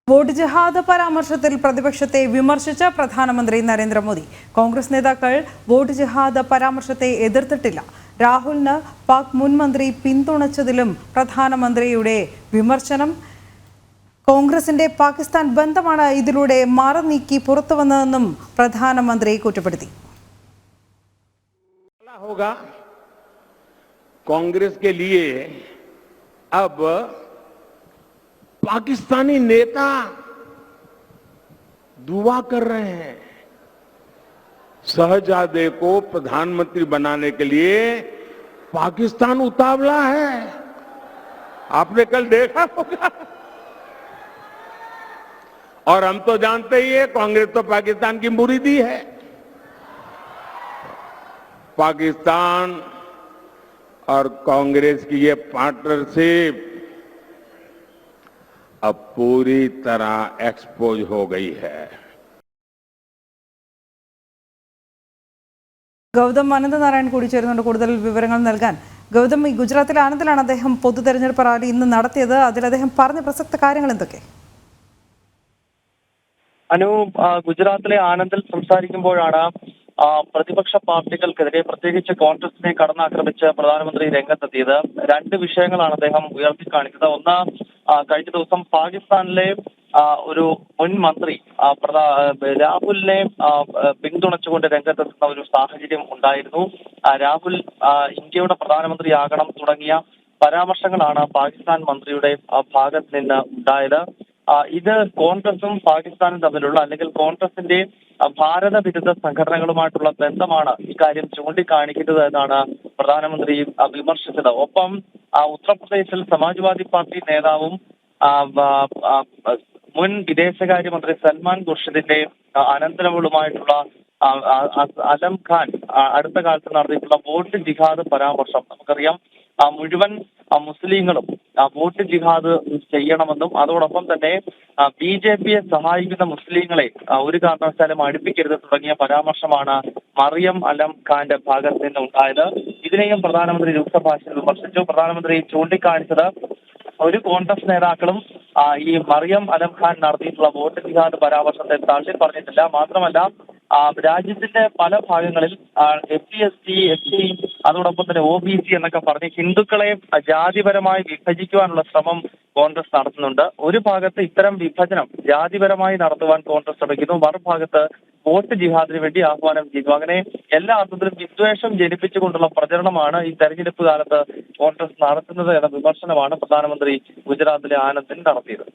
Vote ജിഹാദ് പരാമർശത്തിൽ പ്രതിപക്ഷത്തെ വിമർശിച്ച പ്രധാനമന്ത്രി നരേന്ദ്രമോദി. കോൺഗ്രസ് നേതാക്കൾ വോട്ട് ജിഹാദ് പരാമർശത്തെ എതിർത്തിട്ടില്ല. രാഹുലിന് പാക് മുൻ മന്ത്രി പിന്തുണച്ചതിലും പ്രധാനമന്ത്രിയുടെ വിമർശനം. കോൺഗ്രസിന്റെ പാകിസ്ഥാൻ ബന്ധമാണ് ഇതിലൂടെ മറനീക്കി പുറത്തുവന്നതെന്നും പ്രധാനമന്ത്രി കുറ്റപ്പെടുത്തി. कांग्रेस के लिए अब पाकिस्तानी नेता दुआ कर रहे हैं। शहजादे को प्रधानमंत्री बनाने के लिए पाकिस्तान उतावला है। आपने कल देखा होगा। और हम तो जानते ही है, कांग्रेस तो पाकिस्तान की मुरीदी है। पाकिस्तान और कांग्रेस की ये पार्टनरशिप अब पूरी तरह एक्सपोज हो गई है। ഗൗതം അനന്തനാരായൺ കൂടി ചേരുന്നുണ്ട് കൂടുതൽ വിവരങ്ങൾ നൽകാൻ. ഗൗതം, ഈ ഗുജറാത്തിലെ ആനന്ദിലാണ് അദ്ദേഹം പൊതു തെരഞ്ഞെടുപ്പ് റാലി ഇന്ന് നടത്തിയത്. അതിൽ അദ്ദേഹം പറഞ്ഞ പ്രസക്ത കാര്യങ്ങൾ എന്തൊക്കെ? ഗുജറാത്തിലെ ആനന്ദിൽ സംസാരിക്കുമ്പോഴാണ് പ്രതിപക്ഷ പാർട്ടികൾക്കെതിരെ പ്രത്യേകിച്ച് കോൺഗ്രസിനെ കടന്നാക്രമിച്ച് പ്രധാനമന്ത്രി രംഗത്തെത്തിയത്. രണ്ട് വിഷയങ്ങളാണ് അദ്ദേഹം ഉയർത്തിക്കാണിച്ചത്. ഒന്ന്, കഴിഞ്ഞ ദിവസം പാകിസ്ഥാനിലെ ഒരു മുൻ മന്ത്രി രാഹുലിനെ പിന്തുണച്ചുകൊണ്ട് രംഗത്തെത്തുന്ന ഒരു സാഹചര്യം ഉണ്ടായിരുന്നു. രാഹുൽ ഇന്ത്യയുടെ പ്രധാനമന്ത്രിയാകണം തുടങ്ങിയ പരാമർശങ്ങളാണ് പാകിസ്ഥാൻ മന്ത്രിയുടെ ഭാഗത്ത് നിന്ന് ഉണ്ടായത്. ഇത് കോൺഗ്രസും പാകിസ്ഥാനും തമ്മിലുള്ള, അല്ലെങ്കിൽ കോൺഗ്രസിന്റെ ഭാരത വിരുദ്ധ സംഘടനകളുമായിട്ടുള്ള ബന്ധമാണ് ഇക്കാര്യം ചൂണ്ടിക്കാണിക്കുന്നത് എന്നാണ് പ്രധാനമന്ത്രി വിമർശിച്ചത്. ഒപ്പം ഉത്തർപ്രദേശിൽ സമാജ്വാദി പാർട്ടി നേതാവും മുൻ വിദേശകാര്യമന്ത്രി സൽമാൻ ഖുർഷിദിന്റെ അനന്തരവളുമായിട്ടുള്ള അലം ഖാൻ അടുത്ത കാലത്ത് നടത്തിയിട്ടുള്ള വോട്ട് ജിഹാദ് പരാമർശം. നമുക്കറിയാം, മുഴുവൻ മുസ്ലിങ്ങളും വോട്ട് ജിഹാദ് ചെയ്യണമെന്നും അതോടൊപ്പം തന്നെ BJPയെ സഹായിക്കുന്ന മുസ്ലിങ്ങളെ ഒരു കാരണവശാലും അടുപ്പിക്കരുത് തുടങ്ങിയ പരാമർശമാണ് മറിയം അലം ഖാന്റെ ഭാഗത്ത് നിന്ന് ഉണ്ടായത്. ഇതിനെയും പ്രധാനമന്ത്രി രൂക്ഷഭാഷയിൽ വിമർശിച്ചു. പ്രധാനമന്ത്രി ചൂണ്ടിക്കാണിച്ചത്, ഒരു കോൺഗ്രസ് നേതാക്കളും ഈ മറിയം അലം ഖാൻ നടത്തിയിട്ടുള്ള വോട്ട് ജിഹാദ് പരാമർശത്തെ തള്ളി പറഞ്ഞിട്ടില്ല. മാത്രമല്ല, രാജ്യത്തിന്റെ പല ഭാഗങ്ങളിൽ SC, ST അതോടൊപ്പം തന്നെ OBC എന്നൊക്കെ പറഞ്ഞ് ഹിന്ദുക്കളെ ജാതിപരമായി വിഭജിക്കുവാനുള്ള ശ്രമം കോൺഗ്രസ് നടത്തുന്നുണ്ട്. ഒരു ഭാഗത്ത് ഇത്തരം വിഭജനം ജാതിപരമായി നടത്തുവാൻ കോൺഗ്രസ് ശ്രമിക്കുന്നു, മറുഭാഗത്ത് വോട്ട് ജിഹാദിന് വേണ്ടി ആഹ്വാനം ചെയ്തു. അങ്ങനെ എല്ലാ അർത്ഥത്തിലും വിദ്വേഷം ജനിപ്പിച്ചുകൊണ്ടുള്ള പ്രചരണമാണ് ഈ തെരഞ്ഞെടുപ്പ് കാലത്ത് കോൺഗ്രസ് നടത്തുന്നത് എന്ന വിമർശനമാണ് പ്രധാനമന്ത്രി ഗുജറാത്തിലെ ആനന്ദിൽ നടത്തിയത്.